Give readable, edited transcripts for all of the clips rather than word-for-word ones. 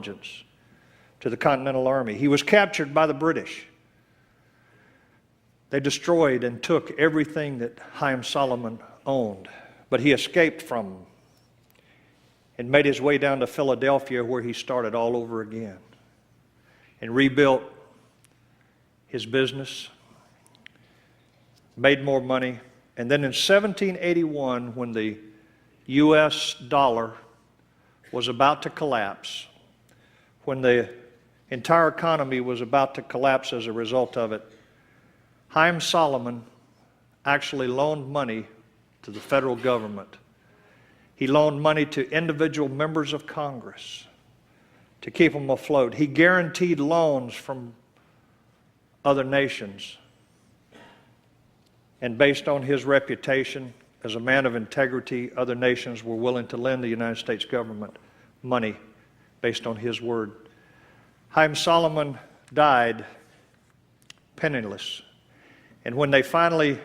intelligence to the Continental Army. He was captured by the British. They destroyed and took everything that Haym Salomon owned, but he escaped from them and made his way down to Philadelphia, where he started all over again and rebuilt his business, made more money. And then in 1781, when the U.S. dollar was about to collapse, when the entire economy was about to collapse as a result of it, Haym Salomon actually loaned money to the federal government. He loaned money to individual members of Congress to keep them afloat. He guaranteed loans from other nations. And based on his reputation as a man of integrity, other nations were willing to lend the United States government money based on his word. Haym Salomon died penniless. And when they finally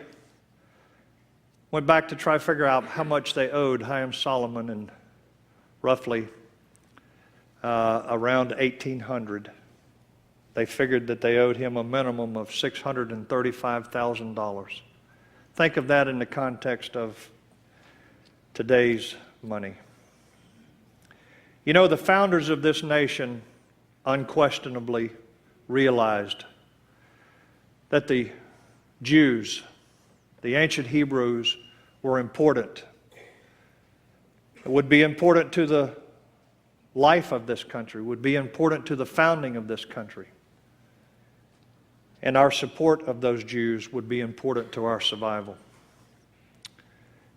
went back to try to figure out how much they owed Haym Salomon in roughly around 1800, they figured that they owed him a minimum of $635,000. Think of that in the context of today's money. You know, the founders of this nation unquestionably realized that the Jews, the ancient Hebrews, were important. It would be important to the life of this country, would be important to the founding of this country. And our support of those Jews would be important to our survival.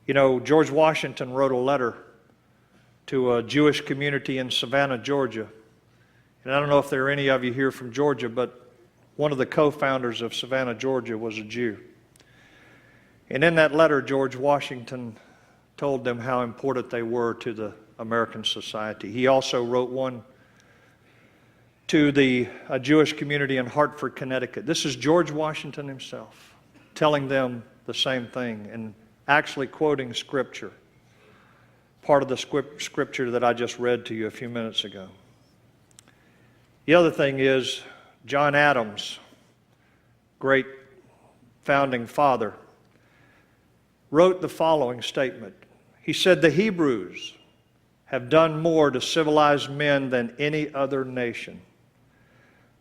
You know, George Washington wrote a letter to a Jewish community in Savannah, Georgia. And I don't know if there are any of you here from Georgia, but one of the co-founders of Savannah, Georgia was a Jew. And in that letter, George Washington told them how important they were to the American society. He also wrote one to the Jewish community in Hartford, Connecticut. This is George Washington himself telling them the same thing and actually quoting Scripture, part of the Scripture that I just read to you a few minutes ago. The other thing is, John Adams, great founding father, wrote the following statement. He said, "The Hebrews have done more to civilize men than any other nation.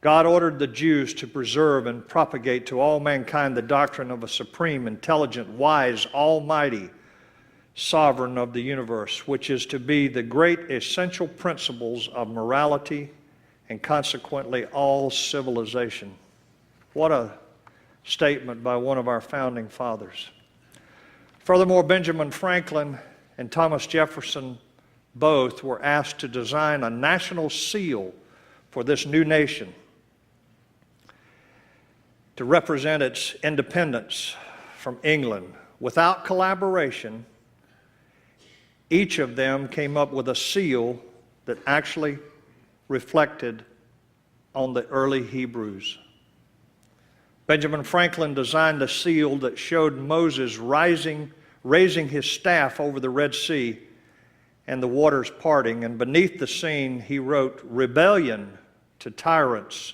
God ordered the Jews to preserve and propagate to all mankind the doctrine of a supreme, intelligent, wise, almighty, sovereign of the universe, which is to be the great essential principles of morality and consequently all civilization." What a statement by one of our founding fathers. Furthermore, Benjamin Franklin and Thomas Jefferson both were asked to design a national seal for this new nation to represent its independence from England. Without collaboration, each of them came up with a seal that actually reflected on the early Hebrews. Benjamin Franklin designed a seal that showed Moses raising his staff over the Red Sea and the waters parting, and beneath the scene he wrote, "Rebellion to tyrants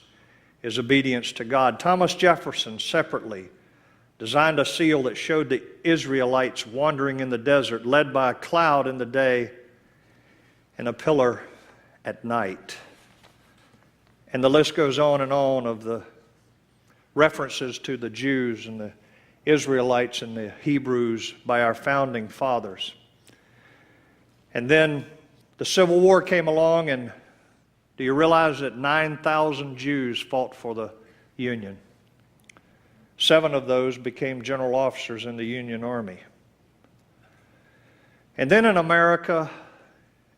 is obedience to God." Thomas Jefferson separately designed a seal that showed the Israelites wandering in the desert, led by a cloud in the day and a pillar at night. And the list goes on and on of the references to the Jews and the Israelites and the Hebrews by our founding fathers. And then the Civil War came along, and do you realize that 9,000 Jews fought for the Union? 7 of those became general officers in the Union Army. And then in America,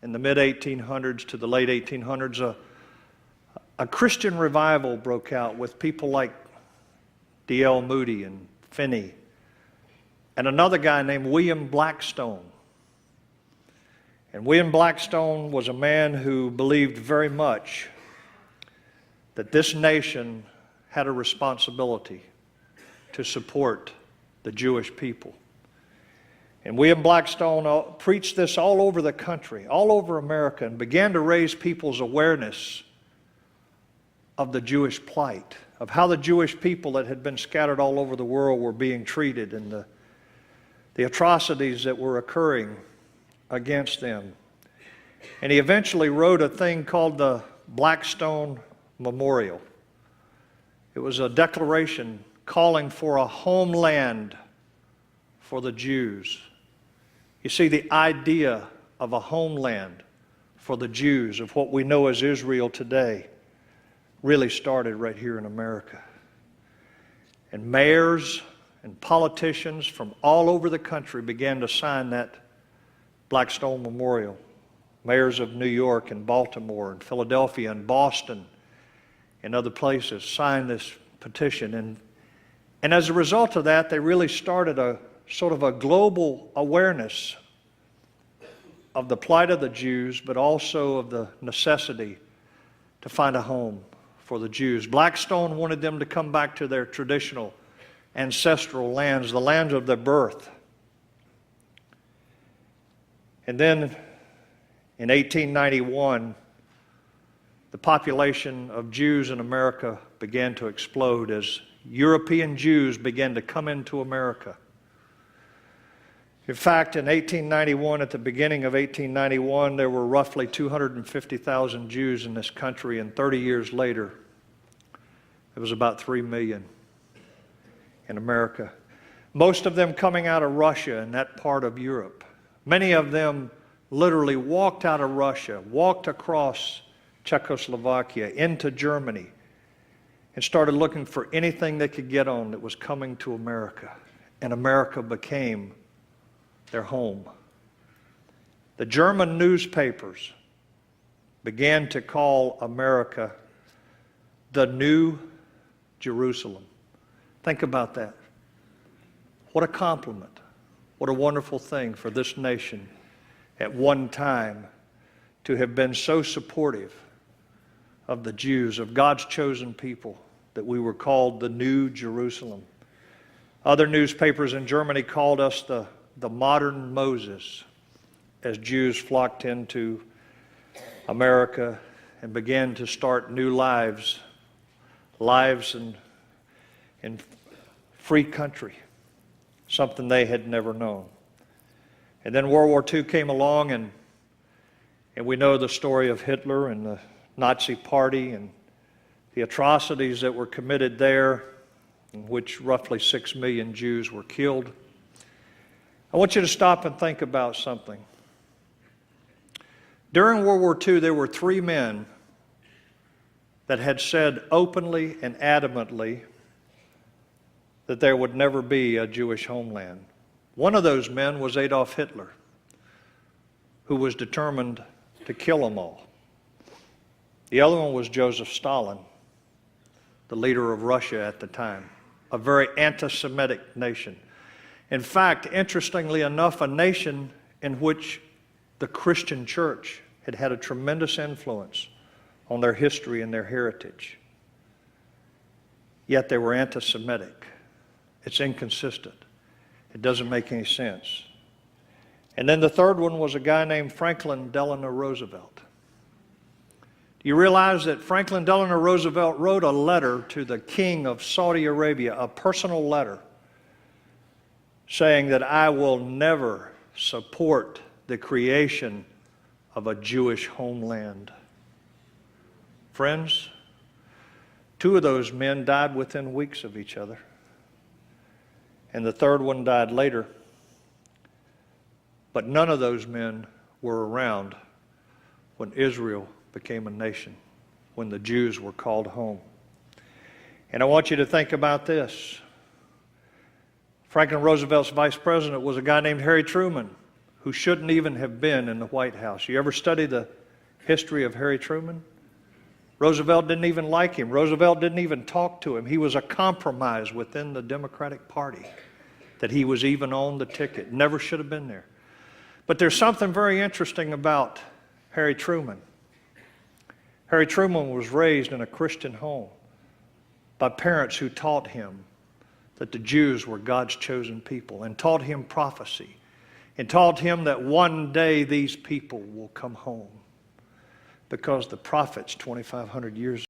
in the mid-1800s to the late 1800s, a Christian revival broke out with people like D.L. Moody and Finney, and another guy named William Blackstone. And William Blackstone was a man who believed very much that this nation had a responsibility to support the Jewish people. And William Blackstone preached this all over the country, all over America, and began to raise people's awareness of the Jewish plight, of how the Jewish people that had been scattered all over the world were being treated, and the atrocities that were occurring against them. And he eventually wrote a thing called the Blackstone Memorial. It was a declaration calling for a homeland for the Jews. You see, the idea of a homeland for the Jews, of what we know as Israel today, really started right here in America. And mayors and politicians from all over the country began to sign that Blackstone Memorial. Mayors of New York and Baltimore and Philadelphia and Boston and other places signed this petition. And as a result of that, they really started a sort of a global awareness of the plight of the Jews, but also of the necessity to find a home for the Jews. Blackstone wanted them to come back to their traditional ancestral lands, the lands of their birth. And then in 1891, the population of Jews in America began to explode as European Jews began to come into America. In fact, in 1891, at the beginning of 1891, there were roughly 250,000 Jews in this country, and 30 years later, it was about 3 million in America. Most of them coming out of Russia and that part of Europe. Many of them literally walked out of Russia, walked across Czechoslovakia into Germany, and started looking for anything they could get on that was coming to America. And America became their home. The German newspapers began to call America the New Jerusalem. Think about that. What a compliment. What a wonderful thing for this nation at one time to have been so supportive of the Jews, of God's chosen people, that we were called the New Jerusalem. Other newspapers in Germany called us the modern Moses, as Jews flocked into America and began to start new lives in free country, something they had never known. And then World War II came along, and we know the story of Hitler and the Nazi Party and the atrocities that were committed there, in which roughly 6 million Jews were killed. I want you to stop and think about something. During World War II, there were 3 men that had said openly and adamantly that there would never be a Jewish homeland. One of those men was Adolf Hitler, who was determined to kill them all. The other one was Joseph Stalin, the leader of Russia at the time, a very anti-Semitic nation. In fact, interestingly enough, a nation in which the Christian church had had a tremendous influence on their history and their heritage. Yet they were anti-Semitic. It's inconsistent. It doesn't make any sense. And then the third one was a guy named Franklin Delano Roosevelt. Do you realize that Franklin Delano Roosevelt wrote a letter to the king of Saudi Arabia, a personal letter, saying that I will never support the creation of a Jewish homeland? Friends, 2 of those men died within weeks of each other, and the third one died later. But none of those men were around when Israel became a nation, when the Jews were called home. And I want you to think about this. Franklin Roosevelt's vice president was a guy named Harry Truman, who shouldn't even have been in the White House. You ever study the history of Harry Truman? Roosevelt didn't even like him. Roosevelt didn't even talk to him. He was a compromise within the Democratic Party, that he was even on the ticket. Never should have been there. But there's something very interesting about Harry Truman. Harry Truman was raised in a Christian home by parents who taught him that the Jews were God's chosen people and taught him prophecy and taught him that one day these people will come home, because the prophets 2,500 years